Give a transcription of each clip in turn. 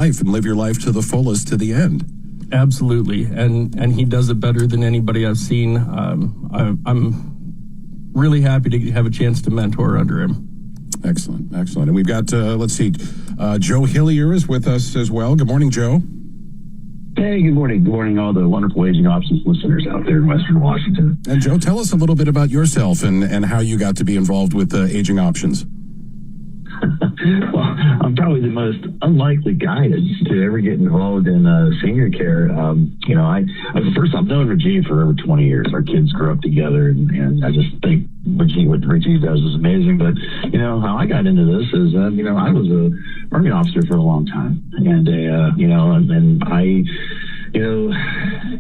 life and live your life to the fullest to the end. Absolutely, and he does it better than anybody I've seen. I'm really happy to have a chance to mentor under him. Excellent. And we've got, Joe Hillier is with us as well. Good morning, Joe. Hey, good morning. Good morning, all the wonderful Aging Options listeners out there in Western Washington. And Joe, tell us a little bit about yourself and how you got to be involved with Aging Options. Well, I'm probably the most unlikely guy to ever get involved in senior care. I've known Rajiv for over 20 years. Our kids grew up together, and I just think what Rajiv does is amazing. But, how I got into this is, I was a Army officer for a long time. And I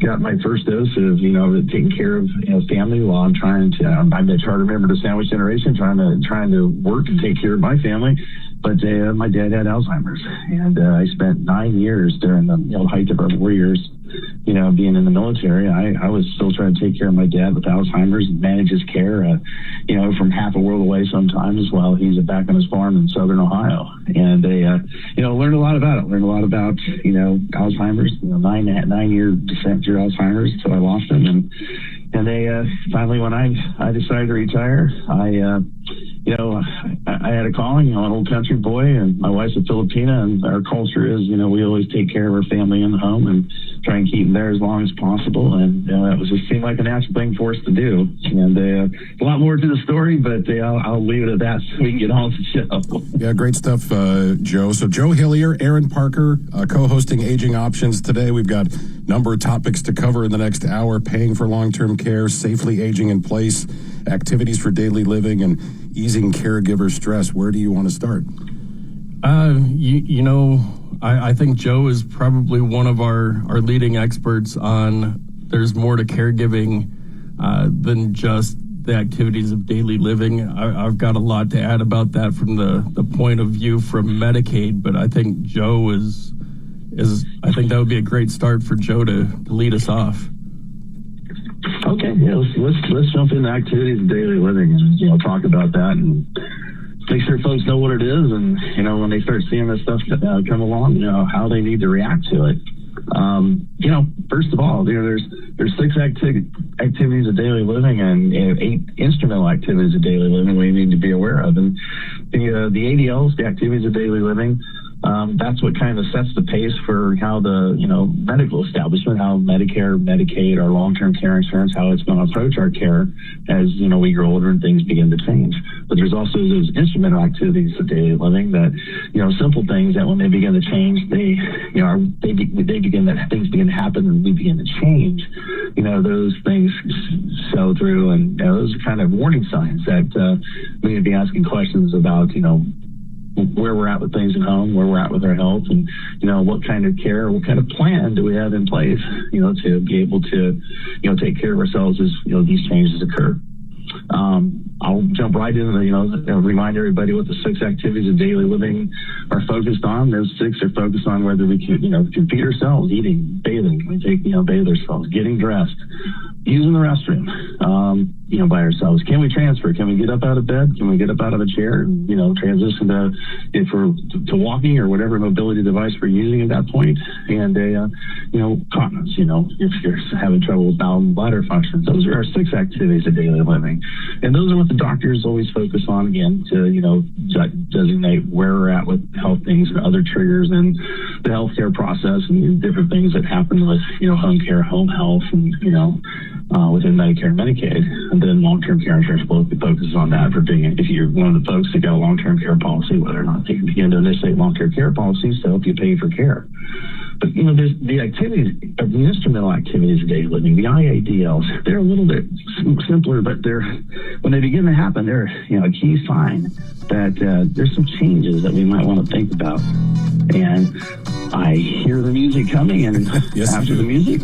got my first dose of, taking care of, family while I'm I'm a charter member of the Sandwich Generation, trying to work and take care of my family. But my dad had Alzheimer's, and I spent 9 years during the height of our war years, being in the military. I was still trying to take care of my dad with Alzheimer's and manage his care, from half a world away sometimes while he's back on his farm in southern Ohio. And learned a lot about it. Learned a lot about, Alzheimer's, 9-year descent through Alzheimer's until I lost him. And they finally, when I decided to retire, I had a calling. I'm an old country boy, and my wife's a Filipina, and our culture is, we always take care of our family in the home and try and keep them there as long as possible. And it just seemed like a natural thing for us to do. And a lot more to the story, but I'll leave it at that so we can get on with the show. Yeah, great stuff, Joe. So Joe Hillier, Aaron Parker, co-hosting Aging Options today. We've got a number of topics to cover in the next hour: paying for long-term care, safely aging in place, activities for daily living, and easing caregiver stress. Where do you want to start? I think Joe is probably one of our leading experts on there's more to caregiving than just the activities of daily living. I've got a lot to add about that from the point of view from Medicaid, but I think Joe is I think that would be a great start for Joe to lead us off. Okay, yeah, let's jump into activities of daily living and talk about that and make sure folks know what it is, and when they start seeing this stuff come along, how they need to react to it. First of all, there's 6 activities of daily living and 8 instrumental activities of daily living we need to be aware of. And the ADLs, the activities of daily living, that's what kind of sets the pace for how the medical establishment, how Medicare, Medicaid, our long-term care insurance, how it's going to approach our care as we grow older and things begin to change. But there's also those instrumental activities of daily living that simple things that when they begin to change, things begin to happen and we begin to change. Those things show through, and those are kind of warning signs that we need to be asking questions about where we're at with things at home, where we're at with our health, and what kind of care, what kind of plan do we have in place, to be able to, take care of ourselves as these changes occur. I'll jump right in and remind everybody what the 6 activities of daily living are focused on. Those 6 are focused on whether we can feed ourselves, eating, bathing, can we take bathe ourselves, getting dressed, using the restroom, by ourselves. Can we transfer? Can we get up out of bed? Can we get up out of a chair? Transition to walking or whatever mobility device we're using at that point. And continence. If you're having trouble with bowel and bladder functions, those are our 6 activities of daily living. And those are what the doctors always focus on, again, to designate where we're at with health things and other triggers and the healthcare process and different things that happen with home care, home health, and within Medicare and Medicaid. And then long-term care insurance focuses on that for being, if you're one of the folks that got a long-term care policy, whether or not they can begin to initiate long-term care policies to help you pay for care. But, there's the activities, the instrumental activities of daily living, the IADLs, they're a little bit simpler, but when they begin to happen, they're, a key sign that there's some changes that we might want to think about. And I hear the music coming, and yes, after the music,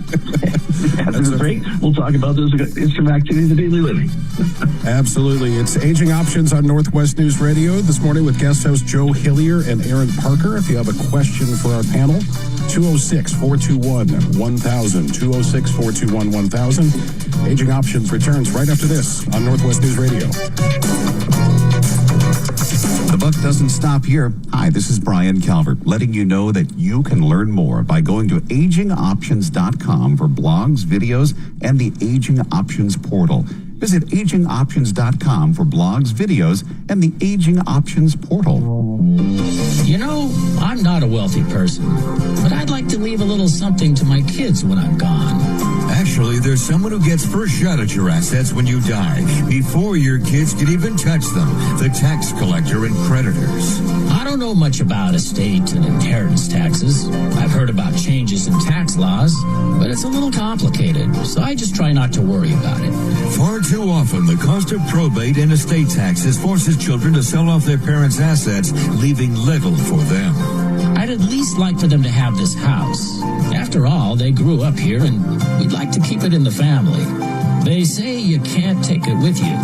after the break, we'll talk about those instrumental activities of daily living. Absolutely. It's Aging Options on Northwest News Radio this morning with guest host Joe Hillier and Aaron Parker. If you have a question for our panel, 206-421-1000, 206-421-1000. Aging Options returns right after this on Northwest News Radio. The luck doesn't stop here. Hi, this is Brian Calvert, letting you know that you can learn more by going to AgingOptions.com for blogs, videos, and the Aging Options portal. Visit AgingOptions.com for blogs, videos, and the Aging Options portal. You know, I'm not a wealthy person, but I'd like to leave a little something to my kids when I'm gone. Actually, there's someone who gets first shot at your assets when you die, before your kids can even touch them, the tax collector and creditors. I don't know much about estate and inheritance taxes. I've heard about changes in tax laws, but it's a little complicated, so I just try not to worry about it. Far too often, the cost of probate and estate taxes forces children to sell off their parents' assets, leaving little for them. I'd at least like for them to have this house. After all, they grew up here, and we'd like to keep it in the family. They say you can't take it with you.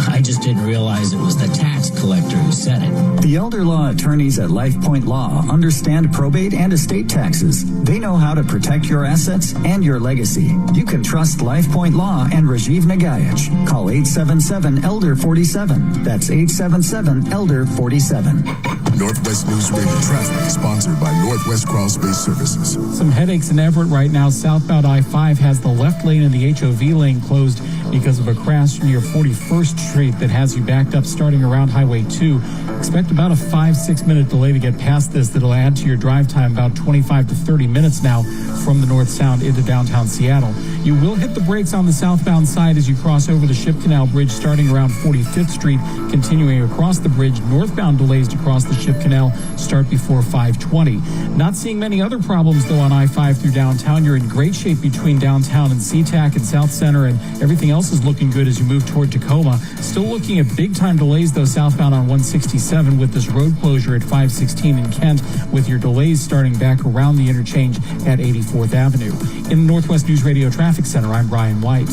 I just didn't realize it was the tax collector who said it. The elder law attorneys at LifePoint Law understand probate and estate taxes. They know how to protect your assets and your legacy. You can trust LifePoint Law and Rajiv Nagaich. Call 877-ELDER-47. That's 877-ELDER-47. Northwest News Radio traffic sponsored by Northwest Crawl Space Services. Some headaches in Everett right now. Southbound I-5 has the left lane and the HOV lane closed because of a crash near 41st Street that has you backed up starting around Highway 2. Expect about a 5-6 minute delay to get past this. That'll add to your drive time about 25 to 30 minutes now from the North Sound into downtown Seattle. You will hit the brakes on the southbound side as you cross over the Ship Canal Bridge starting around 45th Street, continuing across the bridge. Northbound delays to cross the Ship Canal start before 5:20. Not seeing many other problems, though, on I-5 through downtown. You're in great shape between downtown and SeaTac and South Center, and everything else is looking good as you move toward Tacoma. Still looking at big-time delays, though, southbound on 167 with this road closure at 516 in Kent, with your delays starting back around the interchange at 84th Avenue. In the Northwest News Radio Traffic Center, I'm Brian White.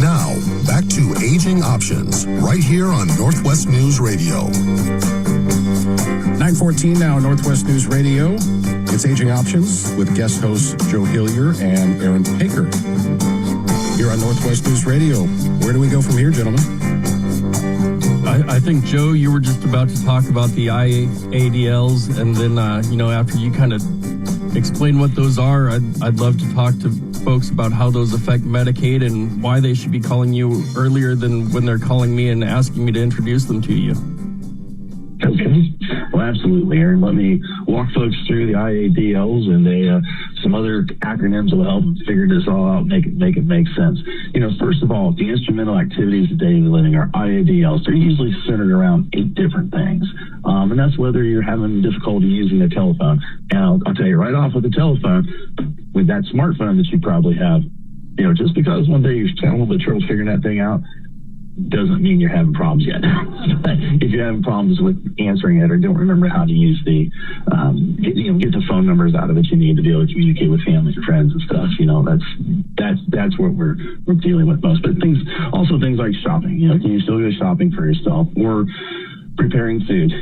Now, back to Aging Options, right here on Northwest News Radio. 9:14 now, Northwest News Radio. It's Aging Options with guest hosts Joe Hillier and Aaron Paker. Here on Northwest News Radio. Where do we go from here, gentlemen? I think, Joe, you were just about to talk about the IADLs, and then, after you kind of explain what those are, I'd love to talk to folks about how those affect Medicaid and why they should be calling you earlier than when they're calling me and asking me to introduce them to you. Okay. Well, absolutely, Aaron. Let me walk folks through the IADLs and some other acronyms that will help figure this all out, make it make sense. First of all, the instrumental activities of daily living are IADLs. They're usually centered around 8 different things, and that's whether you're having difficulty using a telephone. And I'll tell you right off with the telephone, with that smartphone that you probably have, just because one day you're having a little bit of trouble figuring that thing out, doesn't mean you're having problems yet. If you're having problems with answering it or don't remember how to use the, get the phone numbers out of it you need to be able to communicate with family and friends and stuff, that's what we're dealing with most. But things like shopping, can you still go shopping for yourself or preparing food?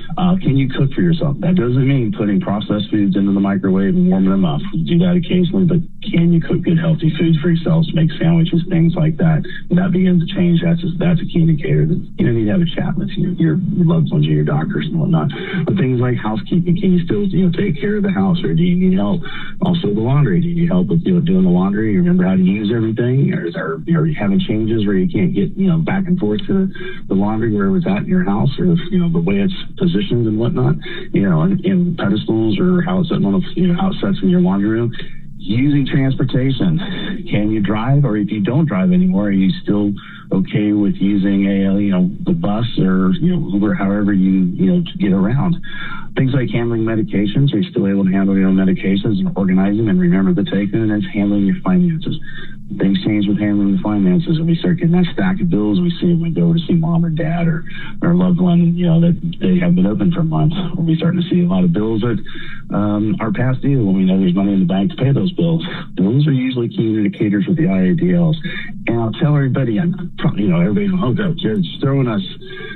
Can you cook for yourself? That doesn't mean putting processed foods into the microwave and warming them up. You do that occasionally, but can you cook good, healthy foods for yourselves, make sandwiches, things like that? When that begins to change, that's a key indicator that you need to have a chat with your loved ones or your doctors and whatnot. But things like housekeeping, can you still take care of the house, or do you need help? Also, the laundry. Do you need help with doing the laundry? You remember how to use everything, or are you having changes where you can't get back and forth to the laundry wherever it's at in your house, or the way it's positioned and whatnot, in pedestals, or how it's how it sets in your laundry room. Using transportation. Can you drive? Or if you don't drive anymore, are you still okay with using the bus or Uber, however you get around? Things like handling medications. Are you still able to handle your own medications and organize them and remember to take them? And then handling your finances. Things change with handling the finances. When we start getting that stack of bills, we see when we go over to see mom or dad or our loved one, that they have been open for months. We're starting to see a lot of bills that are past due when we know there's money in the bank to pay those bills. Those are usually key indicators with the IADLs. And I'll tell everybody, everybody's just throwing us,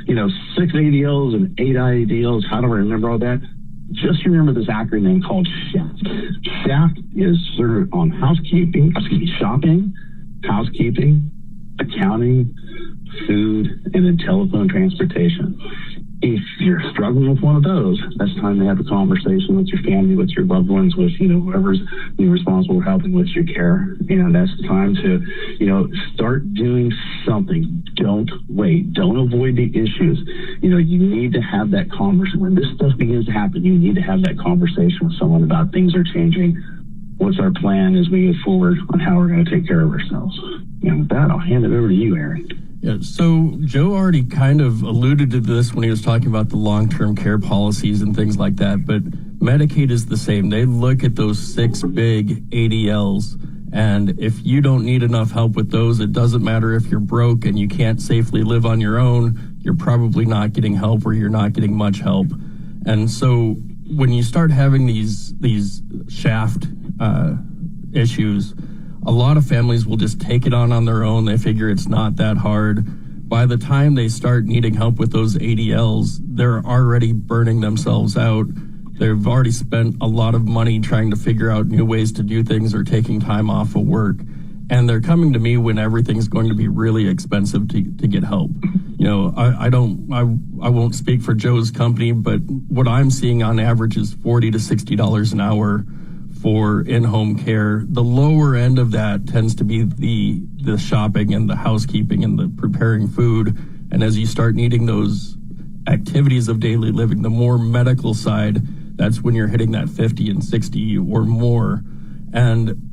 6 ADLs and 8 IADLs. How do I remember all that? Just remember this acronym called SHAFT. SHAFT is centered on shopping, housekeeping, accounting, food, and then telephone transportation. if you're struggling with one of those, that's time to have a conversation with your family, with your loved ones, with, whoever's responsible for helping with your care. That's the time to, start doing something. Don't wait. Don't avoid the issues. You need to have that conversation. When this stuff begins to happen, you need to have that conversation with someone about things are changing. What's our plan as we move forward on how we're going to take care of ourselves? And with that, I'll hand it over to you, Aaron. Yeah, so Joe already kind of alluded to this when he was talking about the long-term care policies and things like that, but Medicaid is the same. They look at those 6 big ADLs, and if you don't need enough help with those, it doesn't matter if you're broke and you can't safely live on your own, you're probably not getting help or you're not getting much help. And so when you start having these shaft issues, a lot of families will just take it on their own. They figure it's not that hard. By the time they start needing help with those ADLs, they're already burning themselves out. They've already spent a lot of money trying to figure out new ways to do things or taking time off of work. And they're coming to me when everything's going to be really expensive to get help. I won't speak for Joe's company, but what I'm seeing on average is $40 to $60 an hour for in-home care. The lower end of that tends to be the shopping and the housekeeping and the preparing food. And as you start needing those activities of daily living, the more medical side, that's when you're hitting that 50 and 60 or more. And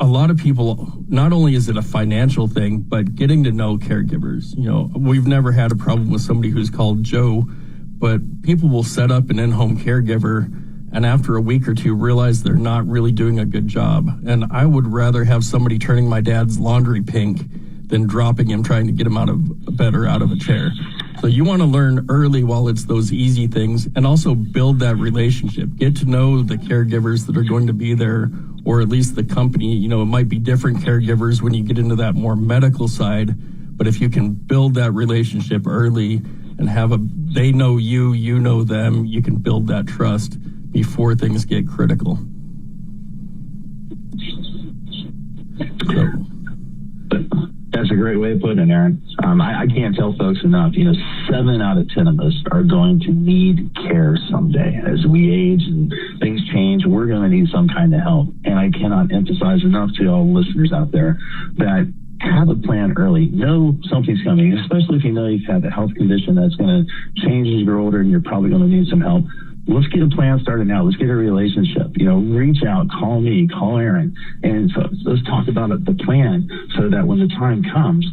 a lot of people, not only is it a financial thing, but getting to know caregivers. We've never had a problem with somebody who's called Joe, but people will set up an in-home caregiver and after a week or two realize they're not really doing a good job. And I would rather have somebody turning my dad's laundry pink than dropping him trying to get him out of bed or out of a chair. So you want to learn early while it's those easy things, and also build that relationship. Get to know the caregivers that are going to be there, or at least the company. It might be different caregivers when you get into that more medical side, but if you can build that relationship early and they know you, you know them, you can build that trust before things get critical. That's a great way of putting it, Aaron. I can't tell folks enough. 7 out of 10 of us are going to need care someday. As we age and things change, we're going to need some kind of help. And I cannot emphasize enough to all listeners out there that have a plan early. Know something's coming, especially if you know you've had a health condition that's going to change as you're older and you're probably going to need some help. Let's get a plan started now. Let's get a relationship. Reach out, call me, call Aaron, and so let's talk about the plan so that when the time comes,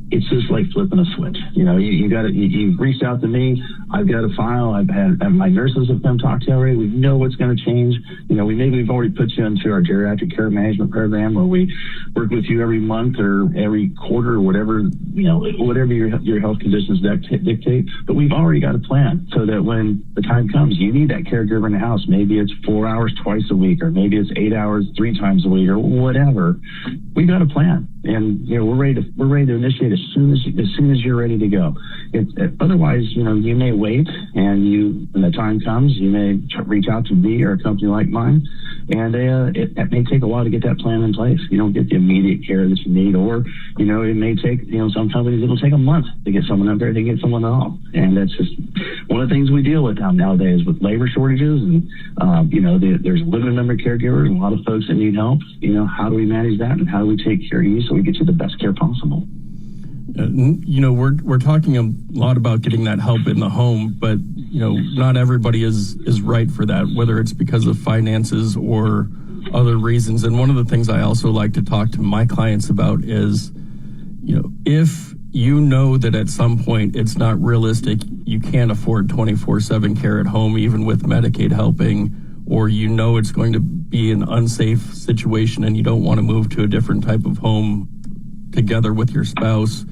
it's just like flipping a switch. You've reached out to me. I've got a file. I've had my nurses have come talk to you already. We know what's going to change. We've already put you into our geriatric care management program where we work with you every month or every quarter or whatever your health conditions dictate. But we've already got a plan so that when the time comes, you need that caregiver in the house. Maybe it's 4 hours twice a week, or maybe it's 8 hours 3 times a week, or whatever. We've got a plan, and we're ready to initiate as soon as you're ready to go. Otherwise, you may wait, and when the time comes, you may reach out to me or a company like mine, and it may take a while to get that plan in place. You don't get the immediate care that you need, or it may take some companies it'll take a month to get someone up there to get someone at all, and that's just one of the things we deal with nowadays with labor shortages, and there's a limited number of caregivers and a lot of folks that need help. How do we manage that, and how do we take care of you so we get you the best care possible? We're talking a lot about getting that help in the home, but not everybody is right for that, whether it's because of finances or other reasons. And one of the things I also like to talk to my clients about is, if you know that at some point it's not realistic, you can't afford 24/7 care at home, even with Medicaid helping, or it's going to be an unsafe situation and you don't want to move to a different type of home together with your spouse,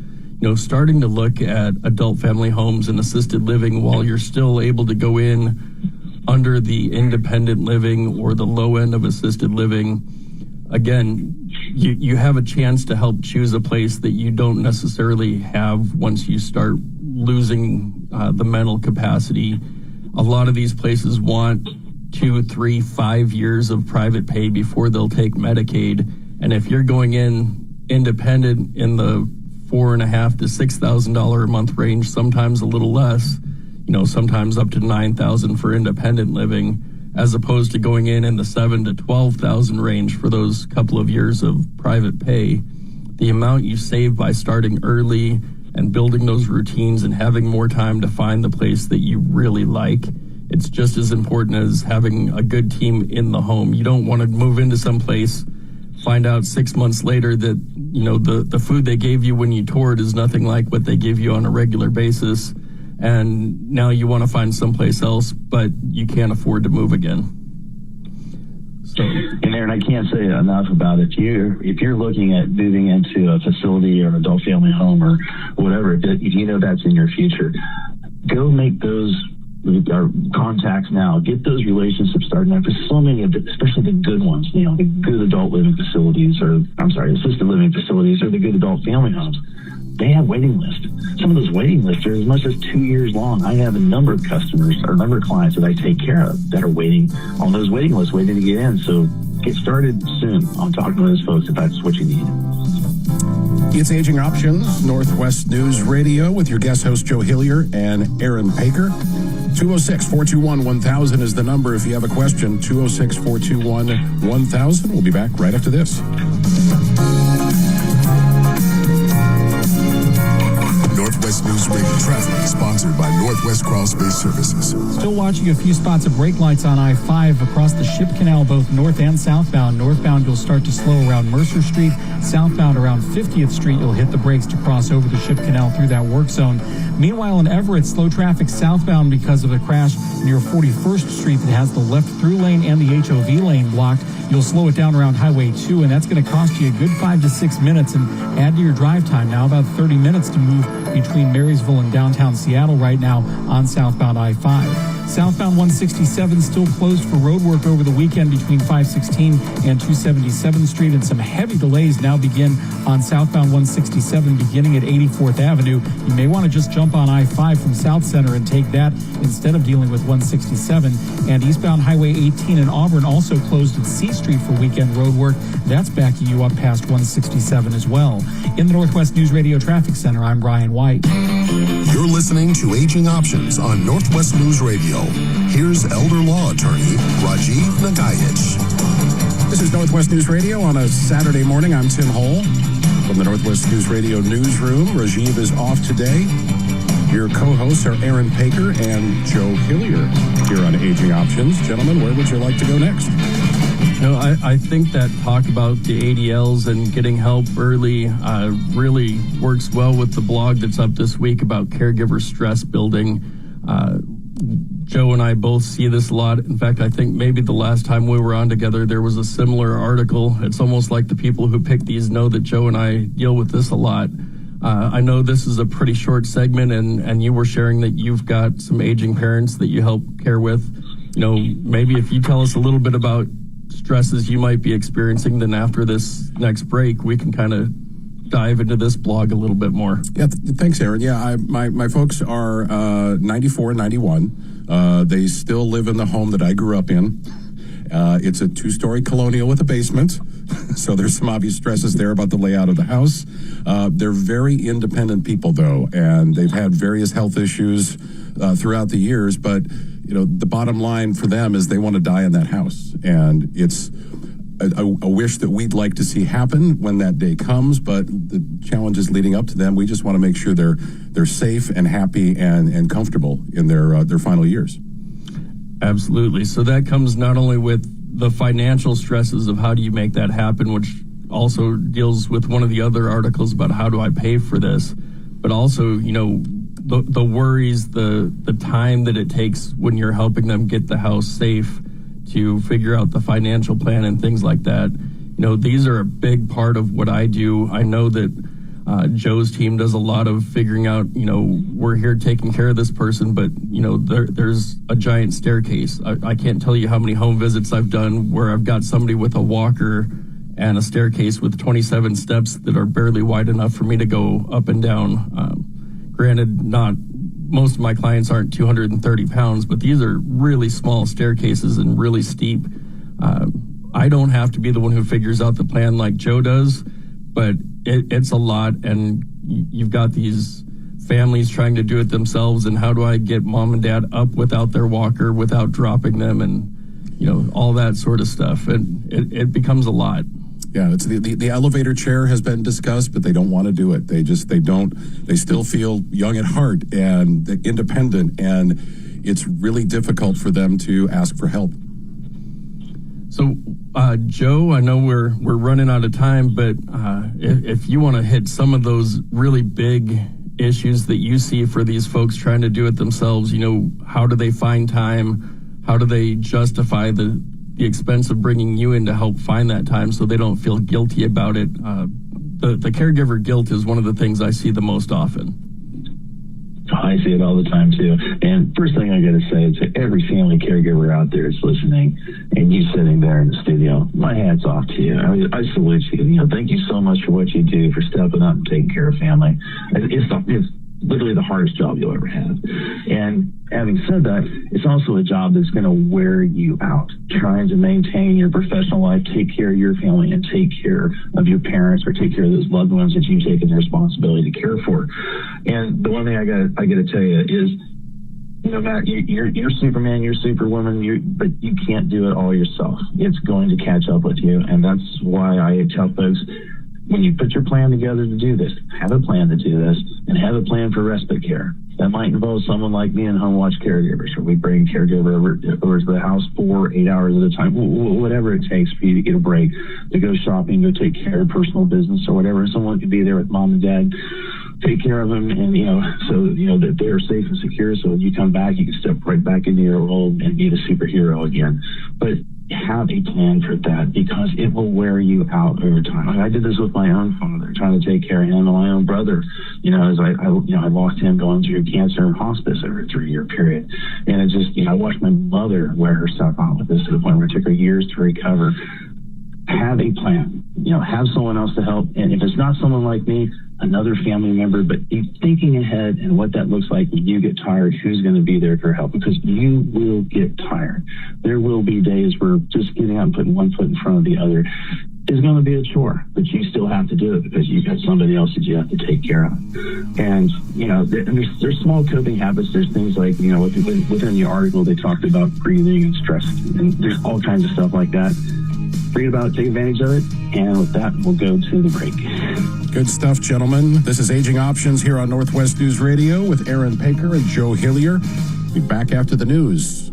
starting to look at adult family homes and assisted living while you're still able to go in under the independent living or the low end of assisted living. Again, you have a chance to help choose a place that you don't necessarily have once you start losing the mental capacity. A lot of these places want 2, 3, 5 years of private pay before they'll take Medicaid. And if you're going in independent in the $4,500 to $6,000 a month range, sometimes a little less, sometimes up to $9,000 for independent living, as opposed to going in the $7,000 to $12,000 range for those couple of years of private pay. The amount you save by starting early and building those routines and having more time to find the place that you really like, it's just as important as having a good team in the home. You don't want to move into some place, find out 6 months later that, the food they gave you when you toured is nothing like what they give you on a regular basis. And now you want to find someplace else, but you can't afford to move again. So, and Aaron, I can't say enough about it. If you're looking at moving into a facility or an adult family home or whatever, if you know that's in your future, go make those contacts now. Get those relationships started now. For so many of the, especially the good ones, the good adult living facilities, assisted living facilities, or the good adult family homes, they have waiting lists. Some of those waiting lists are as much as 2 years long. I have a number of customers or a number of clients that I take care of that are waiting on those waiting lists, waiting to get in. So get started soon on talking to those folks if that's what you need. It's Aging Options, Northwest News Radio, with your guest host Joe Hillier and Aaron Paker. 206-421-1000 is the number if you have a question. 206-421-1000. We'll be back right after this. Northwest News Radio traffic is sponsored by Northwest Crawl Space Services. Still watching a few spots of brake lights on I-5 across the Ship Canal, both north and southbound. Northbound, you'll start to slow around Mercer Street. Southbound, around 50th Street, you'll hit the brakes to cross over the Ship Canal through that work zone. Meanwhile, in Everett, slow traffic southbound because of a crash near 41st Street that has the left through lane and the HOV lane blocked. You'll slow it down around Highway 2, and that's going to cost you a good 5 to 6 minutes and add to your drive time. Now about 30 minutes to move between Marysville and downtown Seattle right now on southbound I-5. Southbound 167 still closed for road work over the weekend between 516 and 277th Street, and some heavy delays now begin on southbound 167 beginning at 84th Avenue. You may want to just jump on I-5 from South Center and take that instead of dealing with 167. And eastbound Highway 18 in Auburn also closed at C Street for weekend road work. That's backing you up past 167 as well. In the Northwest News Radio Traffic Center, I'm Brian White. You're listening to Aging Options on Northwest News Radio. Here's elder law attorney Rajiv Nagaich. This is Northwest News Radio on a Saturday morning. I'm Tim Hole from the Northwest News Radio newsroom. Rajiv is off today. Your co-hosts are Aaron Paker and Joe Hillier here on Aging Options. Gentlemen, where would you like to go next? I think that talk about the ADLs and getting help early really works well with the blog that's up this week about caregiver stress building. Joe and I both see this a lot. In fact, I think maybe the last time we were on together, there was a similar article. It's almost like the people who pick these know that Joe and I deal with this a lot. I know this is a pretty short segment, and you were sharing that you've got some aging parents that you help care with. Maybe if you tell us a little bit about stresses you might be experiencing, then after this next break, we can kind of dive into this blog a little bit more. Yeah, thanks, Aaron. Yeah, my folks are 94 and 91. They still live in the home that I grew up in. It's a 2-story colonial with a basement, so there's some obvious stresses there about the layout of the house. They're very independent people, though, and they've had various health issues throughout the years, but the bottom line for them is they want to die in that house, and it's a wish that we'd like to see happen when that day comes, but the challenges leading up to them, we just want to make sure they're safe and happy and comfortable in their final years. Absolutely. So that comes not only with the financial stresses of how do you make that happen, which also deals with one of the other articles about how do I pay for this, but also, the worries, the time that it takes when you're helping them get the house safe to figure out the financial plan and things like that. These are a big part of what I do. I know that Joe's team does a lot of figuring out, we're here taking care of this person, but, there's a giant staircase. I can't tell you how many home visits I've done where I've got somebody with a walker and a staircase with 27 steps that are barely wide enough for me to go up and down. Granted, most of my clients aren't 230 pounds, but these are really small staircases and really steep. I don't have to be the one who figures out the plan like Joe does, but it's a lot, and you've got these families trying to do it themselves, and how do I get mom and dad up without their walker, without dropping them, and all that sort of stuff. And it becomes a lot. Yeah, it's the elevator chair has been discussed, but they don't want to do it. They still feel young at heart and independent, and it's really difficult for them to ask for help. So, Joe, I know we're running out of time, but if you want to hit some of those really big issues that you see for these folks trying to do it themselves, how do they find time? How do they justify the expense of bringing you in to help find that time so they don't feel guilty about it? The caregiver guilt is one of the things I see the most often. I see it all the time too. And first thing I got to say to every family caregiver out there that's listening, and you sitting there in the studio, my hat's off to you. I salute you. Thank you so much for what you do, for stepping up and taking care of family. It's literally the hardest job you'll ever have. And having said that, it's also a job that's going to wear you out, trying to maintain your professional life, take care of your family, and take care of your parents, or take care of those loved ones that you've taken the responsibility to care for. And the one thing I got to tell you is, Matt, you're Superman, you're Superwoman, but you can't do it all yourself. It's going to catch up with you, and that's why I tell folks, when you put your plan together to do this, have a plan to do this, and have a plan for respite care. That might involve someone like me in home watch caregivers, where we bring a caregiver over to the house 4 8 hours at a time, whatever it takes for you to get a break, to go shopping, go take care of personal business or whatever. Someone could be there with mom and dad, take care of them, and so that they're safe and secure. So when you come back, you can step right back into your role and be the superhero again. But have a plan for that, because it will wear you out over time. I did this with my own father, trying to take care of him, and my own brother. As I lost him going through cancer and hospice over a 3-year period, and it just I watched my mother wear herself out with this to the point where it took her years to recover. Have a plan. Have someone else to help, and if it's not someone like me, another family member, but be thinking ahead and what that looks like when you get tired, who's going to be there for help, because you will get tired. There will be days where just getting up and putting one foot in front of the other is going to be a chore, but you still have to do it because you've got somebody else that you have to take care of. And, there's small coping habits. There's things like, within the article, they talked about breathing and stress, and there's all kinds of stuff like that. Read about it, take advantage of it, and with that, we'll go to the break. Good stuff, gentlemen. This is Aging Options here on Northwest News Radio with Aaron Paker and Joe Hillier. Be back after the news.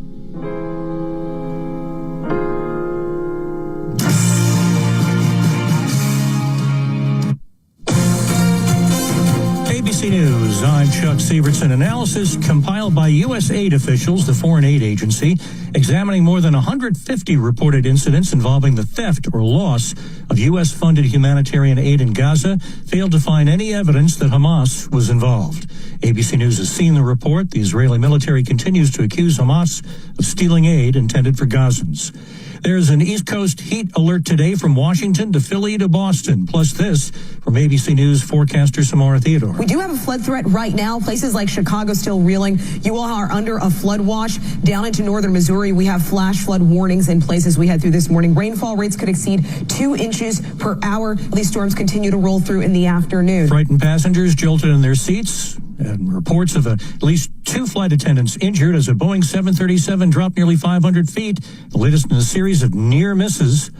ABC News, I'm Chuck Sievertson. Analysis compiled by U.S. aid officials, the Foreign Aid Agency, examining more than 150 reported incidents involving the theft or loss of U.S.-funded humanitarian aid in Gaza, failed to find any evidence that Hamas was involved. ABC News has seen the report. The Israeli military continues to accuse Hamas of stealing aid intended for Gazans. There's an East Coast heat alert today from Washington to Philly to Boston. Plus this from ABC News forecaster Samara Theodore. We do have a flood threat right now. Places like Chicago still reeling. You all are under a flood watch. Down into northern Missouri, we have flash flood warnings in places we head through this morning. Rainfall rates could exceed 2 inches per hour. These storms continue to roll through in the afternoon. Frightened passengers jolted in their seats. And reports of at least 2 flight attendants injured as a Boeing 737 dropped nearly 500 feet. The latest in a series of near misses.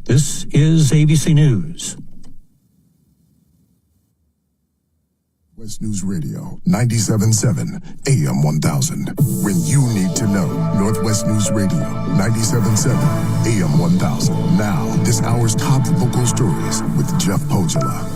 This is ABC News. West News Radio, 97.7 AM 1000. When you need to know, Northwest News Radio, 97.7 AM 1000. Now, this hour's top local stories with Jeff Pojola.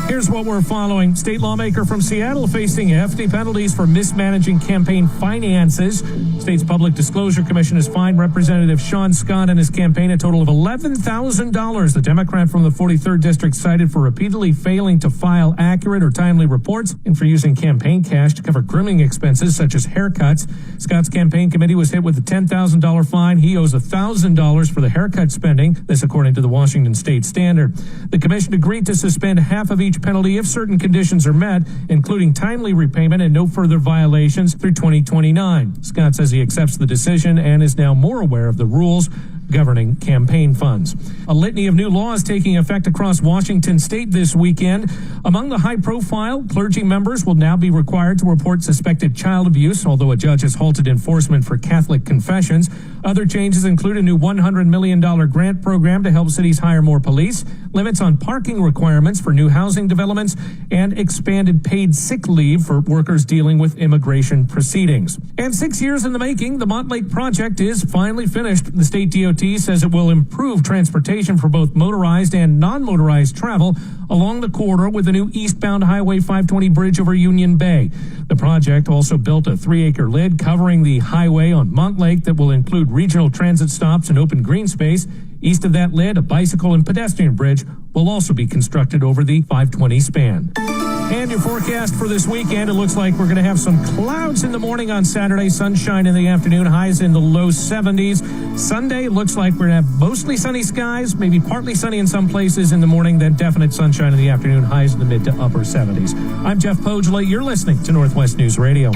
Here's what we're following. State lawmaker from Seattle facing hefty penalties for mismanaging campaign finances. State's Public Disclosure Commission has fined Representative Sean Scott and his campaign a total of $11,000. The Democrat from the 43rd District cited for repeatedly failing to file accurate or timely reports and for using campaign cash to cover grooming expenses such as haircuts. Scott's campaign committee was hit with a $10,000 fine. He owes $1,000 for the haircut spending. This according to the Washington State Standard. The commission agreed to suspend half of each penalty if certain conditions are met, including timely repayment and no further violations through 2029. Scott says he accepts the decision and is now more aware of the rules. governing campaign funds. A litany of new laws taking effect across Washington state this weekend. Among the high-profile, clergy members will now be required to report suspected child abuse, although a judge has halted enforcement for Catholic confessions. Other changes include a new $100 million grant program to help cities hire more police, limits on parking requirements for new housing developments, and expanded paid sick leave for workers dealing with immigration proceedings. And 6 years in the making, the Montlake project is finally finished. The state DOT says it will improve transportation for both motorized and non-motorized travel along the corridor with a new eastbound Highway 520 bridge over Union Bay. The project also built a 3-acre lid covering the highway on Montlake that will include regional transit stops and open green space. East of that lid, a bicycle and pedestrian bridge will also be constructed over the 520 span. And your forecast for this weekend, it looks like we're going to have some clouds in the morning on Saturday, sunshine in the afternoon, highs in the low 70s. Sunday, looks like we're going to have mostly sunny skies, maybe partly sunny in some places in the morning, then definite sunshine in the afternoon, highs in the mid to upper 70s. I'm Jeff Pogele. You're listening to Northwest News Radio.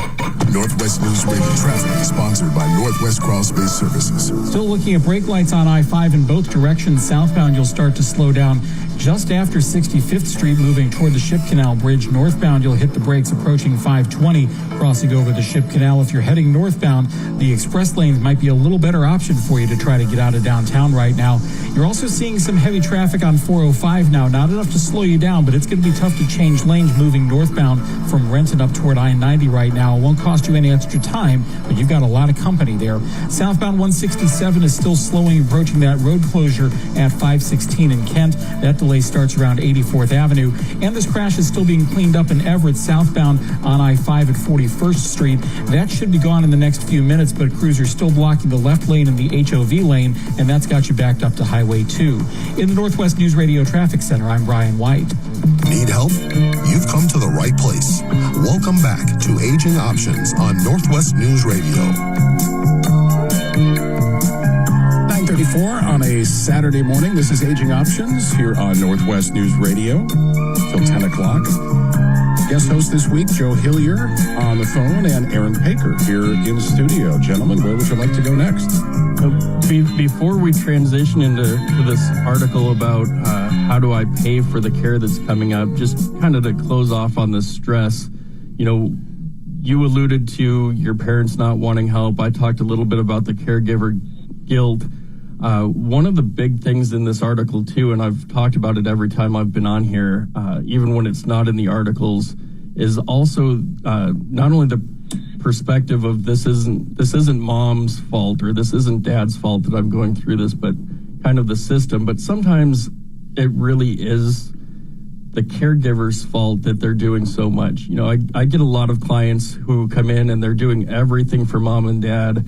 Northwest News Radio traffic is sponsored by Northwest Crawl Space Services. Still looking at brake lights on I-5 in both directions. Southbound, you'll start to slow down just after 65th Street, moving toward the Ship Canal Bridge. Northbound, you'll hit the brakes approaching 520, crossing over the Ship Canal. If you're heading northbound, the express lanes might be a little better option for you to try to get out of downtown right now. You're also seeing some heavy traffic on 405 now. Not enough to slow you down, but it's going to be tough to change lanes moving northbound from Renton up toward I-90 right now. It won't cost you any extra time, but you've got a lot of company there. Southbound 167 is still slowing, approaching that road closure at 516 in Kent. That delay starts around 84th Avenue. And this crash is still being cleaned up in Everett, southbound on I-5 at 41st Street. That should be gone in the next few minutes, but crews are still blocking the left lane and the HOV lane, and that's got you backed up to Highway 2. In the Northwest News Radio Traffic Center, I'm Brian White. Need help? You've come to the right place. Welcome back to Aging Options on Northwest News Radio. 9:34 on a Saturday morning. This is Aging Options here on Northwest News Radio till 10 o'clock. Guest host this week, Joe Hillier on the phone, and Aaron Paker here in studio. Gentlemen, where would you like to go next? Before we transition into this article about how do I pay for the care that's coming up, just kind of to close off on the stress, you alluded to your parents not wanting help. I talked a little bit about the caregiver guilt. One of the big things in this article, too, and I've talked about it every time I've been on here, even when it's not in the articles, is also not only the perspective of this isn't mom's fault or this isn't dad's fault that I'm going through this, but kind of the system. But sometimes it really is the caregiver's fault that they're doing so much. I get a lot of clients who come in and they're doing everything for mom and dad,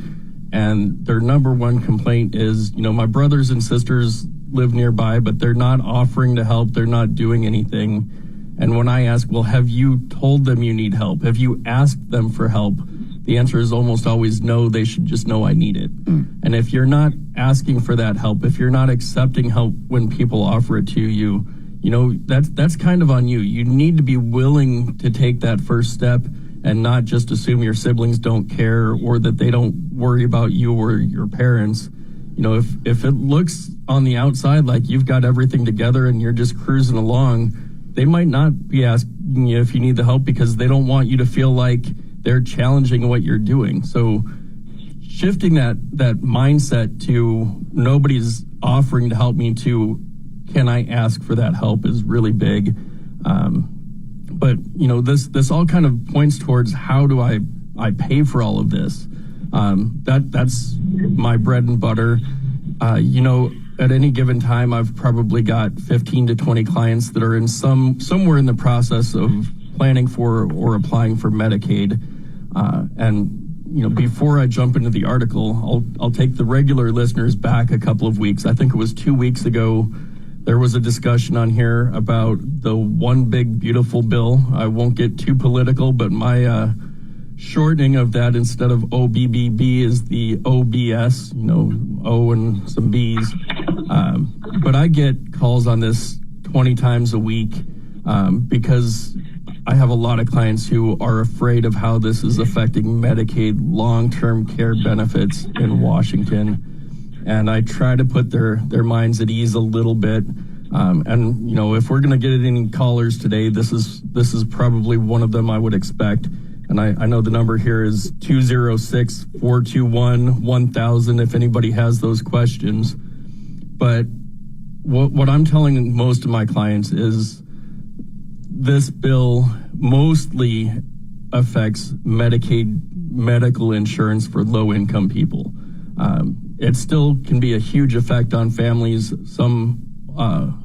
and their number one complaint is, my brothers and sisters live nearby, but they're not offering to help. They're not doing anything. And when I ask, well, have you told them you need help? Have you asked them for help? The answer is almost always no. They should just know I need it. And if you're not asking for that help, if you're not accepting help when people offer it to you, that's kind of on you. You need to be willing to take that first step and not just assume your siblings don't care or that they don't worry about you or your parents. If it looks on the outside like you've got everything together and you're just cruising along, they might not be asking you if you need the help because they don't want you to feel like they're challenging what you're doing. So shifting that mindset to nobody's offering to help me to can I ask for that help is really big. But this all kind of points towards how do I pay for all of this? That's my bread and butter. At any given time, I've probably got 15 to 20 clients that are in somewhere in the process of planning for or applying for Medicaid. Before I jump into the article, I'll take the regular listeners back a couple of weeks. I think it was 2 weeks ago. There was a discussion on here about the One Big Beautiful Bill. I won't get too political, but my shortening of that instead of OBBB is the OBS, O and some Bs. But I get calls on this 20 times a week because I have a lot of clients who are afraid of how this is affecting Medicaid long-term care benefits in Washington. and I try to put their minds at ease a little bit. And if we're going to get any callers today, this is probably one of them I would expect. And I know the number here is 206-421-1000 if anybody has those questions. But what I'm telling most of my clients is this bill mostly affects Medicaid medical insurance for low-income people. It still can be a huge effect on families, some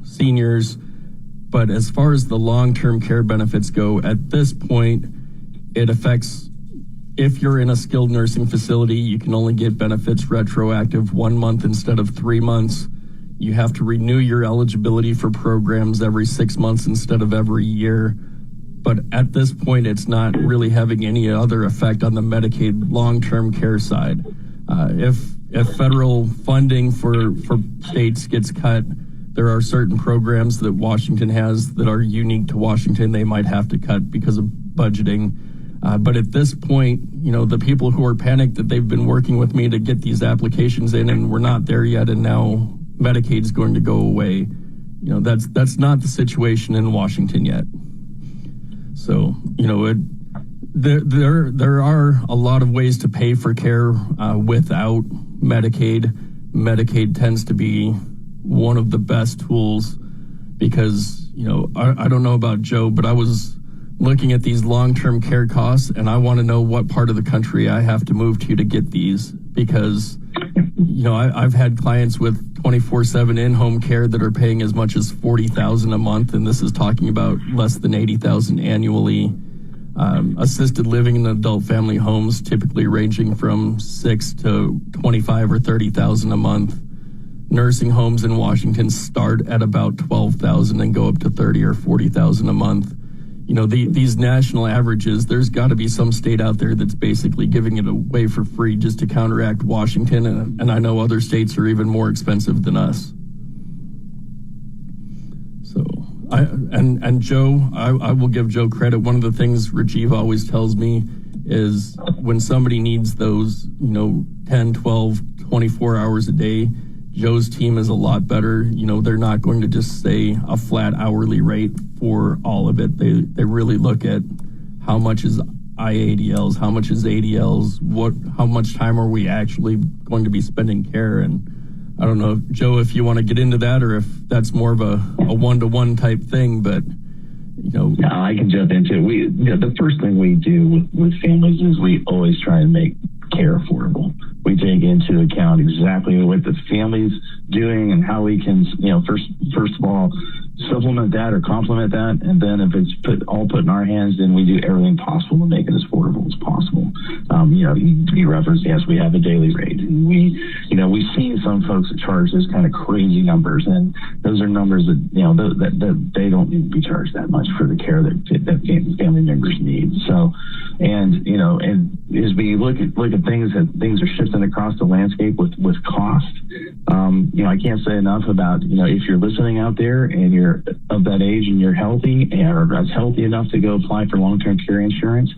seniors, but as far as the long-term care benefits go, at this point, it affects, if you're in a skilled nursing facility, you can only get benefits retroactive 1 month instead of 3 months. You have to renew your eligibility for programs every 6 months instead of every year. But at this point, it's not really having any other effect on the Medicaid long-term care side. If federal funding for states gets cut, there are certain programs that Washington has that are unique to Washington they might have to cut because of budgeting. But at this point, the people who are panicked that they've been working with me to get these applications in and we're not there yet, and now Medicaid's going to go away. That's not the situation in Washington yet. So, there are a lot of ways to pay for care without Medicaid. Medicaid tends to be one of the best tools because, I don't know about Joe, but I was looking at these long-term care costs, and I want to know what part of the country I have to move to get these because, I've had clients with 24/7 in-home care that are paying as much as $40,000 a month, and this is talking about less than $80,000 annually. Assisted living in adult family homes, typically ranging from $6,000 to $25,000 or $30,000 a month. Nursing homes in Washington start at about $12,000 and go up to $30,000 or $40,000 a month. These national averages, there's got to be some state out there that's basically giving it away for free just to counteract Washington, and I know other states are even more expensive than us. So, Joe, I will give Joe credit. One of the things Rajiv always tells me is when somebody needs those, 10, 12, 24 hours a day, Joe's team is a lot better. They're not going to just say a flat hourly rate for all of it. They really look at how much is IADLs, how much is ADLs, how much time are we actually going to be spending care. And I don't know, Joe, if you want to get into that or if that's more of a one-to-one type thing, but No, I can jump into it. The first thing we do with families is we always try and make care affordable. We take into account exactly what the family's doing and how we can, first of all, supplement that or complement that. And then if it's put in our hands, then we do everything possible to make it as affordable as possible. You referenced, yes, we have a daily rate. And we've seen some folks that charge those kind of crazy numbers. And those are numbers that, that they don't need to be charged that much for the care that family members need. So, and as we look at things are shifting across the landscape with cost. I can't say enough about, if you're listening out there and you're of that age and you're healthy or as healthy enough to go apply for long-term care insurance,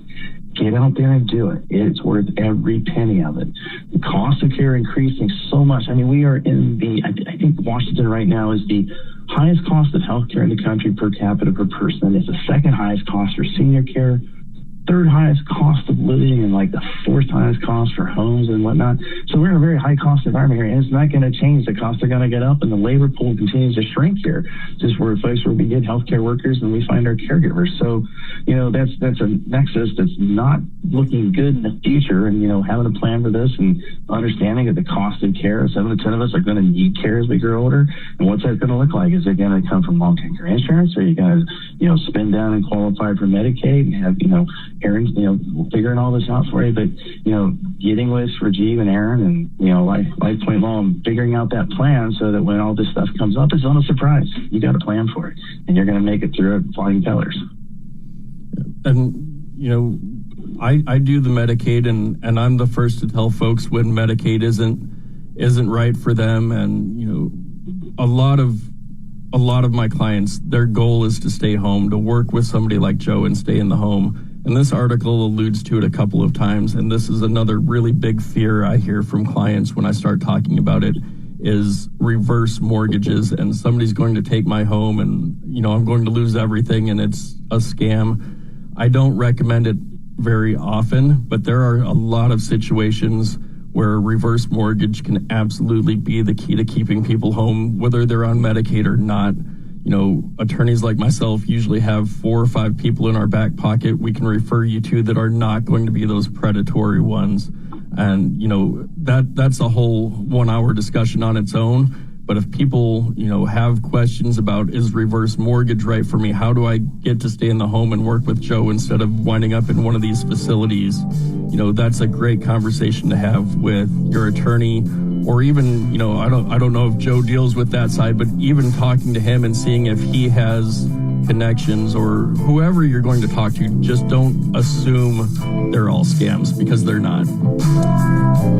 get out there and do it. It's worth every penny of it. The cost of care increasing so much. I mean, we are in I think Washington right now is the highest cost of health care in the country per capita per person. It's the second highest cost for senior care, third highest cost of living, and like the fourth highest cost for homes and whatnot. So we're in a very high cost environment here, and it's not going to change. The costs are going to get up, and the labor pool continues to shrink here. Just where a place where we get healthcare workers and we find our caregivers. So, that's a nexus that's not looking good in the future. And having a plan for this and understanding that the cost of care, 7 to 10 of us are going to need care as we grow older. And what's that going to look like? Is it going to come from long-term care insurance? Or are you going to, spend down and qualify for Medicaid and have, Aaron's, figuring all this out for you, but, getting with Rajiv and Aaron and, LifePlanning Law and figuring out that plan so that when all this stuff comes up, it's not a surprise. You got a plan for it, and you're going to make it through it flying colors. And, I do the Medicaid, and I'm the first to tell folks when Medicaid isn't right for them. And, a lot of my clients, their goal is to stay home, to work with somebody like Joe and stay in the home. And this article alludes to it a couple of times, and this is another really big fear I hear from clients when I start talking about it, is reverse mortgages, and somebody's going to take my home and, I'm going to lose everything and it's a scam. I don't recommend it very often, but there are a lot of situations where reverse mortgage can absolutely be the key to keeping people home, whether they're on Medicaid or not. Attorneys like myself usually have 4 or 5 people in our back pocket we can refer you to that are not going to be those predatory ones. And, that's a whole 1-hour discussion on its own. But if people, have questions about, is reverse mortgage right for me? How do I get to stay in the home and work with Joe instead of winding up in one of these facilities? That's a great conversation to have with your attorney, or even, I don't know if Joe deals with that side, but even talking to him and seeing if he has connections, or whoever you're going to talk to, just don't assume they're all scams, because they're not.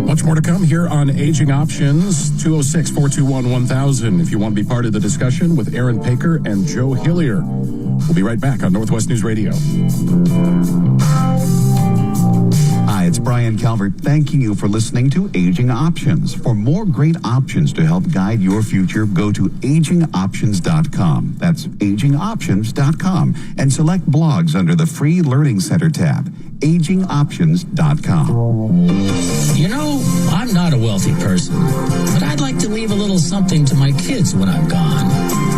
Much more to come here on Aging Options, 206-421-1000. If you want to be part of the discussion with Aaron Paker and Joe Hillier. We'll be right back on Northwest News Radio. Hi, it's Brian Calvert thanking you for listening to Aging Options. For more great options to help guide your future, go to AgingOptions.com. That's AgingOptions.com. And select blogs under the free Learning Center tab. AgingOptions.com. I'm not a wealthy person, but I'd like to leave a little something to my kids when I'm gone.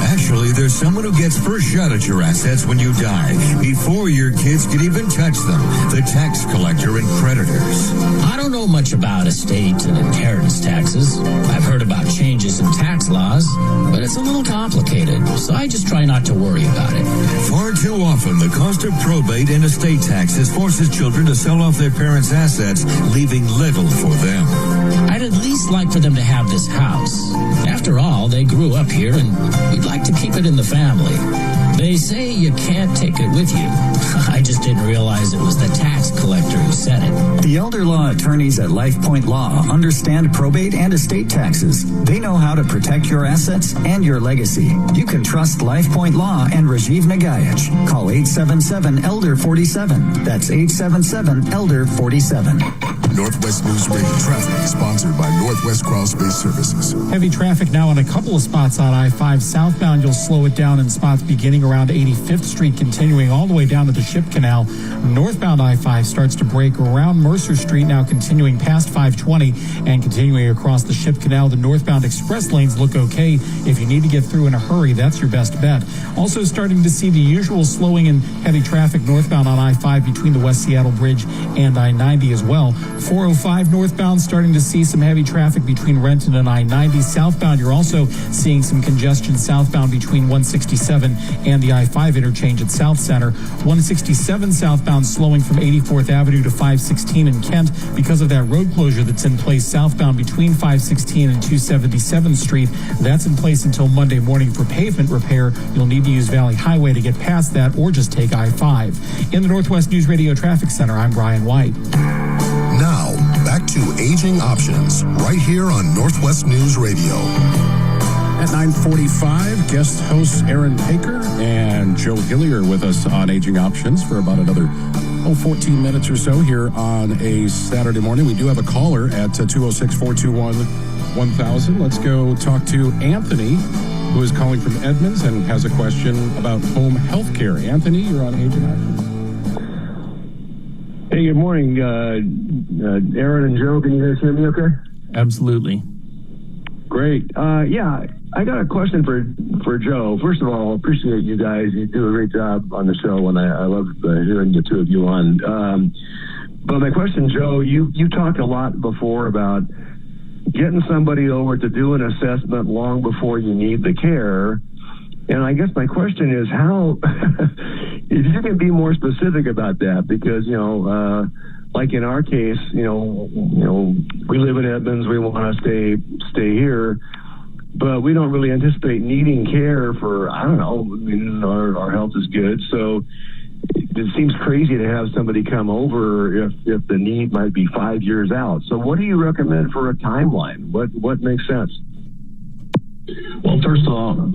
Actually, there's someone who gets first shot at your assets when you die, before your kids can even touch them. The tax collector and creditors. I don't know much about estate and inheritance taxes. I've heard about changes in tax laws, but it's a little complicated, so I just try not to worry about it. Far too often, the cost of probate and estate taxes forces children to sell off their parents' assets, leaving little for them. I'd at least like for them to have this house. After all, they grew up here, and we'd like to keep it in the family. They say you can't take it with you. I just didn't realize it was the tax collector who said it. The elder law attorneys at LifePoint Law understand probate and estate taxes. They know how to protect your assets and your legacy. You can trust LifePoint Law and Rajiv Nagaich. Call 877-ELDER-47. That's 877-ELDER-47. Northwest News Radio traffic sponsored by Northwest Crawl Space Services. Heavy traffic now on a couple of spots on I-5 southbound. You'll slow it down in spots beginning around 85th Street, continuing all the way down to the Ship Canal. Northbound I-5 starts to break around Mercer Street, now continuing past 520 and continuing across the Ship Canal. The northbound express lanes look okay. If you need to get through in a hurry, that's your best bet. Also starting to see the usual slowing in heavy traffic northbound on I-5 between the West Seattle Bridge and I-90 as well. 405 northbound starting to see some heavy traffic between Renton and I-90. Southbound, you're also seeing some congestion southbound between 167 and the I-5 interchange at South Center. 167 southbound slowing from 84th Avenue to 516 in Kent because of that road closure that's in place southbound between 516 and 277th Street. That's in place until Monday morning for pavement repair. You'll need to use Valley Highway to get past that, or just take I-5. In the Northwest News Radio Traffic Center, I'm Brian White. Now, back to Aging Options, right here on Northwest News Radio. At 9:45, guest hosts Aaron Paker and Joe Hillier with us on Aging Options for about another 14 minutes or so here on a Saturday morning. We do have a caller at 206-421-1000. Let's go talk to Anthony, who is calling from Edmonds and has a question about home health care. Anthony, you're on Aging Options. Hey, good morning, Aaron and Joe. Can you guys hear me okay? Absolutely. Great. Yeah, I got a question for Joe. First of all, appreciate you guys. You do a great job on the show, and I love hearing the two of you on. But my question, Joe, you talked a lot before about getting somebody over to do an assessment long before you need the care. And I guess my question is how, if you can be more specific about that, because, like in our case, we live in Edmonds, we want to stay here, but we don't really anticipate needing care for, I don't know, our health is good. So it seems crazy to have somebody come over if the need might be 5 years out. So what do you recommend for a timeline? What makes sense? Well, first of all,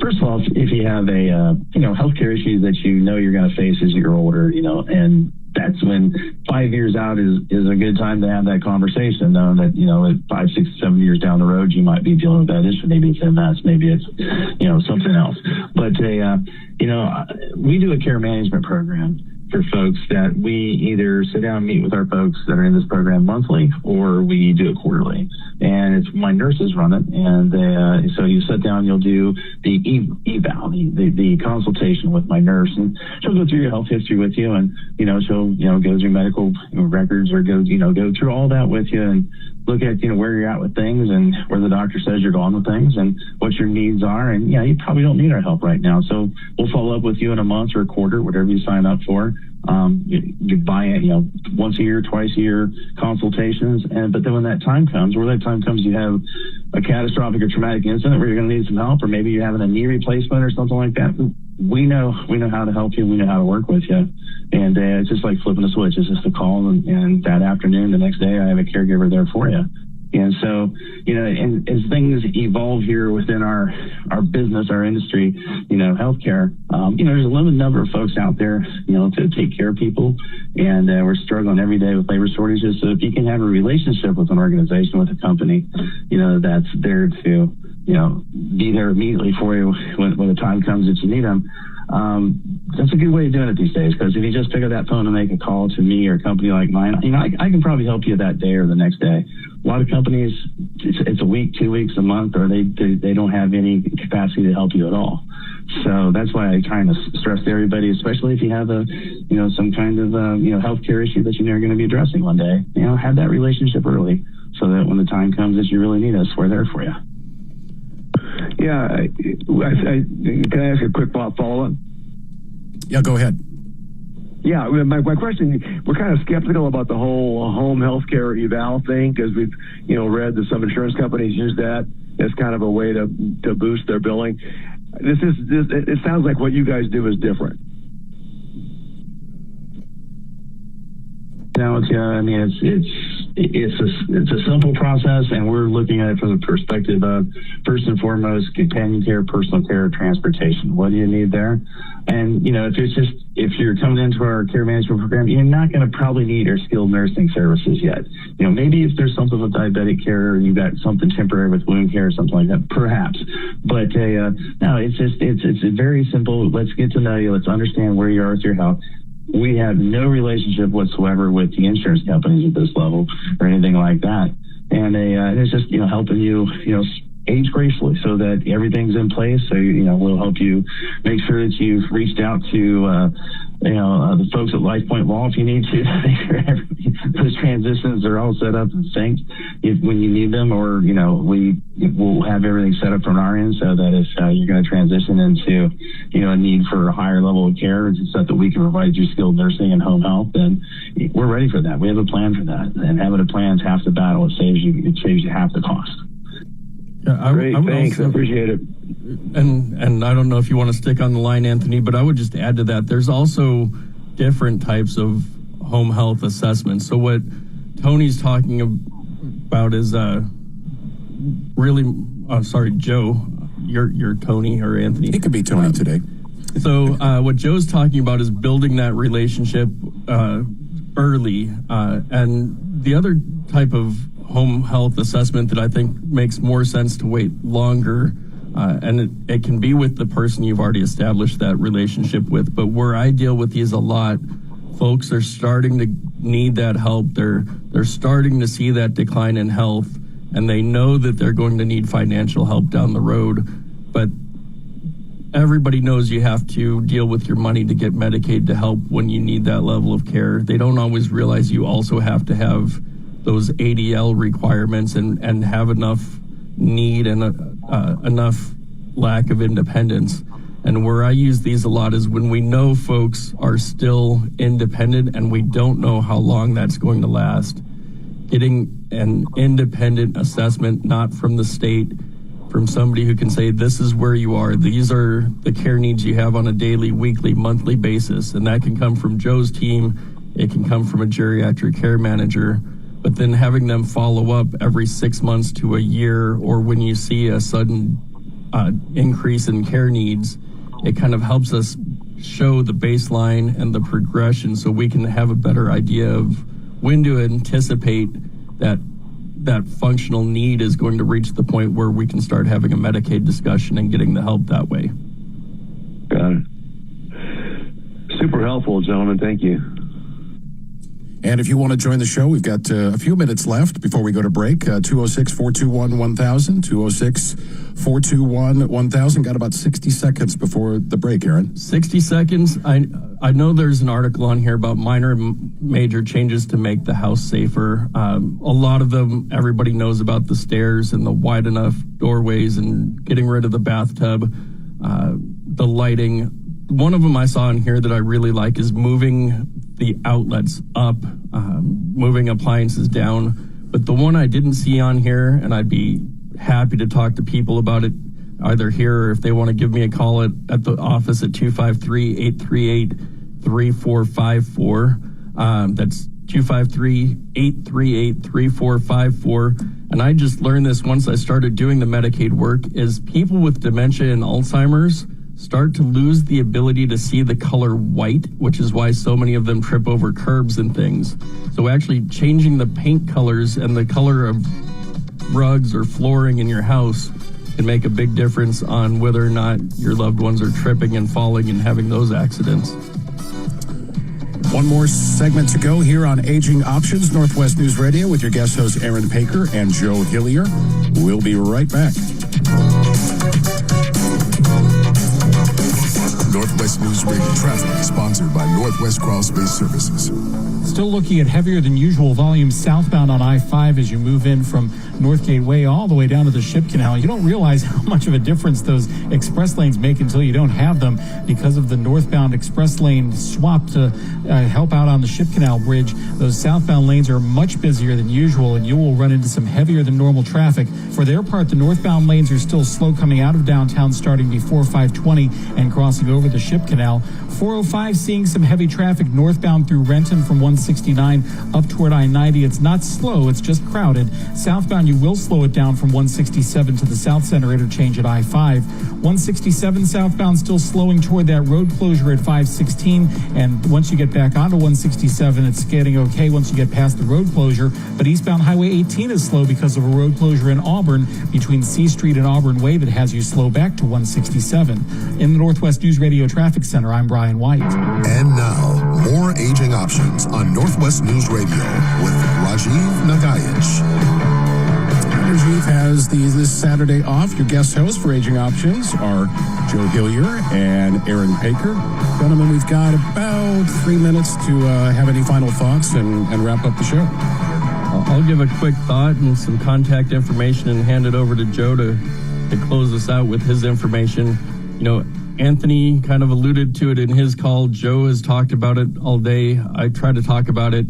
if you have a healthcare issue that you're going to face as you're older, and that's when 5 years out is a good time to have that conversation, knowing that, at 5, 6, 7 years down the road, you might be dealing with that issue. Maybe it's MS, maybe it's, something else. But, we do a care management program for folks that we either sit down and meet with our folks that are in this program monthly, or we do it quarterly. And it's my nurses run it. And so you sit down, you'll do the eval, the consultation with my nurse, and she'll go through your health history with you, and she'll go through medical records, or go through all that with you, and look at where you're at with things, and where the doctor says you're going with things, and what your needs are. And you probably don't need our help right now, so we'll follow up with you in a month or a quarter, whatever you sign up for. You buy it, once a year, twice a year consultations, but then when that time comes, you have a catastrophic or traumatic incident where you're going to need some help, or maybe you're having a knee replacement or something like that. We know how to help you. We know how to work with you. And it's just like flipping a switch. It's just a call, and that afternoon, the next day, I have a caregiver there for you. And so, and as things evolve here within our business, our industry, healthcare, there's a limited number of folks out there, to take care of people. And we're struggling every day with labor shortages. So if you can have a relationship with an organization, with a company, that's there to, be there immediately for you when the time comes that you need them. That's a good way of doing it these days, because if you just pick up that phone and make a call to me or a company like mine, I can probably help you that day or the next day. A lot of companies, it's a week, 2 weeks, a month, or they don't have any capacity to help you at all. So that's why I try to stress to everybody, especially if you have some kind of healthcare issue that you're going to be addressing one day. Have that relationship early, so that when the time comes that you really need us, we're there for you. Yeah, can I ask a quick follow-up? Yeah, go ahead. Yeah, my question, we're kind of skeptical about the whole home health care eval thing, because we've, read that some insurance companies use that as kind of a way to boost their billing. It sounds like what you guys do is different. It's a simple process, and we're looking at it from the perspective of, first and foremost, companion care, personal care, transportation. What do you need there? And if you're coming into our care management program, you're not going to probably need our skilled nursing services yet. Maybe if there's something with diabetic care, or you've got something temporary with wound care or something like that, perhaps. But no, it's very simple. Let's get to know you. Let's understand where you are with your health. We have no relationship whatsoever with the insurance companies at this level or anything like that. And it's just, helping you, age gracefully, so that everything's in place. So, we'll help you make sure that you've reached out to, the folks at LifePlanning Law if you need to. Make sure those transitions are all set up and synced when you need them, or, we'll have everything set up from our end, so that if you're going to transition into, a need for a higher level of care, it's stuff that we can provide you skilled nursing and home health, then we're ready for that. We have a plan for that. And having a plan is half the battle. It saves you half the cost. Yeah, Great, thanks. I appreciate it. And I don't know if you want to stick on the line, Anthony, but I would just add to that, there's also different types of home health assessments. So what Tony's talking about is Joe, you're Tony or Anthony. It could be Tony today. So what Joe's talking about is building that relationship early. And the other type of home health assessment that I think makes more sense to wait longer, and it can be with the person you've already established that relationship with. But where I deal with these a lot, folks are starting to need that help. They're starting to see that decline in health, and they know that they're going to need financial help down the road. But everybody knows you have to deal with your money to get Medicaid to help when you need that level of care. They don't always realize you also have to have those ADL requirements and have enough need and enough lack of independence. And where I use these a lot is when we know folks are still independent and we don't know how long that's going to last. Getting an independent assessment, not from the state, from somebody who can say, this is where you are. These are the care needs you have on a daily, weekly, monthly basis. And that can come from Joe's team. It can come from a geriatric care manager. But then having them follow up every 6 months to a year, or when you see a sudden increase in care needs, it kind of helps us show the baseline and the progression so we can have a better idea of when to anticipate that functional need is going to reach the point where we can start having a Medicaid discussion and getting the help that way. Got it. Super helpful, gentlemen. Thank you. And if you want to join the show, we've got a few minutes left before we go to break. 206-421-1000, 206-421-1000. Got about 60 seconds before the break, Aaron. 60 seconds. I know there's an article on here about minor and major changes to make the house safer. A lot of them, everybody knows about the stairs and the wide enough doorways and getting rid of the bathtub, the lighting. One of them I saw in here that I really like is moving the outlets up, moving appliances down. But the one I didn't see on here, and I'd be happy to talk to people about it, either here or if they want to give me a call at the office at 253-838-3454. That's 253-838-3454. And I just learned this once I started doing the Medicaid work, is people with dementia and Alzheimer's start to lose the ability to see the color white, which is why so many of them trip over curbs and things. So actually changing the paint colors and the color of rugs or flooring in your house can make a big difference on whether or not your loved ones are tripping and falling and having those accidents. One more segment to go here on Aging Options, Northwest News Radio, with your guest hosts Aaron Paker and Joe Hillier. We'll be right back. Northwest News Radio traffic sponsored by Northwest Crawl Space Services. Still looking at heavier than usual volumes southbound on I-5 as you move in from North Gateway all the way down to the Ship Canal. You don't realize how much of a difference those express lanes make until you don't have them because of the northbound express lane swap to help out on the Ship Canal Bridge. Those southbound lanes are much busier than usual, and you will run into some heavier than normal traffic. For their part, the northbound lanes are still slow coming out of downtown starting before 520 and crossing over the Ship Canal. 405 seeing some heavy traffic northbound through Renton from 169 up toward I-90. It's not slow, it's just crowded. Southbound, you will slow it down from 167 to the South Center interchange at I-5. 167 southbound still slowing toward that road closure at 516. And once you get back onto 167, it's getting okay once you get past the road closure. But eastbound Highway 18 is slow because of a road closure in Auburn between C Street and Auburn Way that has you slow back to 167. In the Northwest News Radio Traffic Center, I'm Brian White. And now, more Aging Options on Northwest News Radio with Rajiv Nagaich. Rajiv has this Saturday off. Your guest hosts for Aging Options are Joe Hillier and Aaron Paker. Gentlemen, we've got about 3 minutes to have any final thoughts and wrap up the show. I'll give a quick thought and some contact information and hand it over to Joe to close us out with his information. You know, Anthony kind of alluded to it in his call. Joe has talked about it all day. I try to talk about it.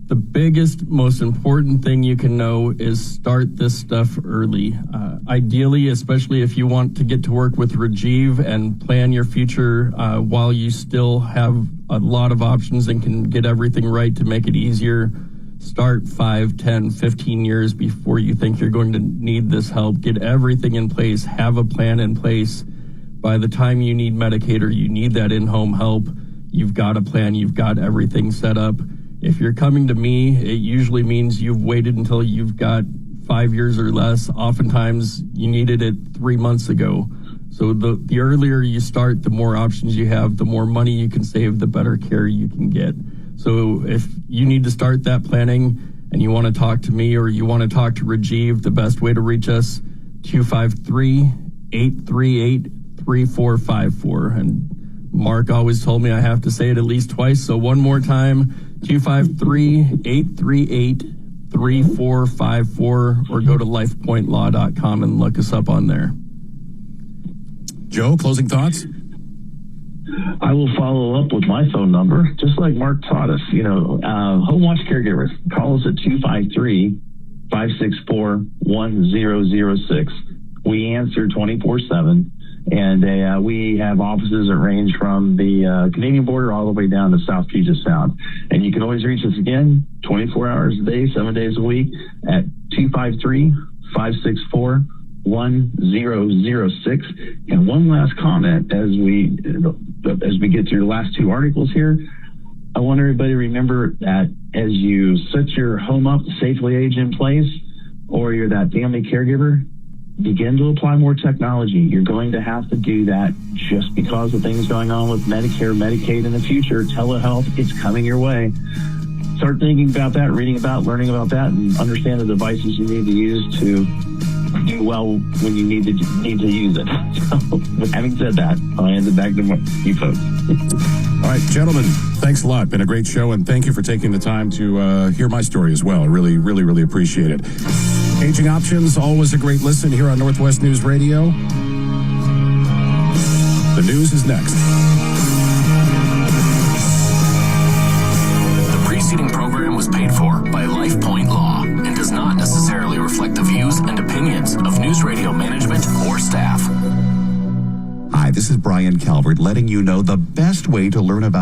The biggest, most important thing you can know is start this stuff early. Ideally, especially if you want to get to work with Rajiv and plan your future while you still have a lot of options and can get everything right to make it easier. Start 5, 10, 15 years before you think you're going to need this help. Get everything in place. Have a plan in place. By the time you need Medicaid or you need that in-home help, you've got a plan. You've got everything set up. If you're coming to me, it usually means you've waited until you've got 5 years or less. Oftentimes, you needed it 3 months ago. So the earlier you start, the more options you have, the more money you can save, the better care you can get. So if you need to start that planning and you want to talk to me or you want to talk to Rajiv, the best way to reach us, 253-838-3454. And Mark always told me I have to say it at least twice. So one more time, 253-838-3454, or go to lifepointlaw.com and look us up on there. Joe, closing thoughts? I will follow up with my phone number, just like Mark taught us. You know, Home Watch Caregivers, call us at 253-564-1006. We answer 24/7. And we have offices that range from the Canadian border all the way down to South Puget Sound. And you can always reach us again, 24 hours a day, 7 days a week, at 253-564-1006. 1006. And one last comment as we get through the last two articles here. I want everybody to remember that as you set your home up to safely age in place, or you're that family caregiver, begin to apply more technology. You're going to have to do that just because of things going on with Medicare, Medicaid in the future, telehealth, it's coming your way. Start thinking about that, reading about, learning about that, and understand the devices you need to use to do well when you need to use it. So, having said that, I'll hand it back to you folks. All right, gentlemen, thanks a lot. Been a great show, and thank you for taking the time to hear my story as well. I really, really, really appreciate it. Aging Options, always a great listen here on Northwest News Radio. The news is next. The preceding program was paid for by LifePlanning Law and does not necessarily reflect the views and opinions of News Radio management or staff. Hi, this is Brian Calvert letting you know the best way to learn about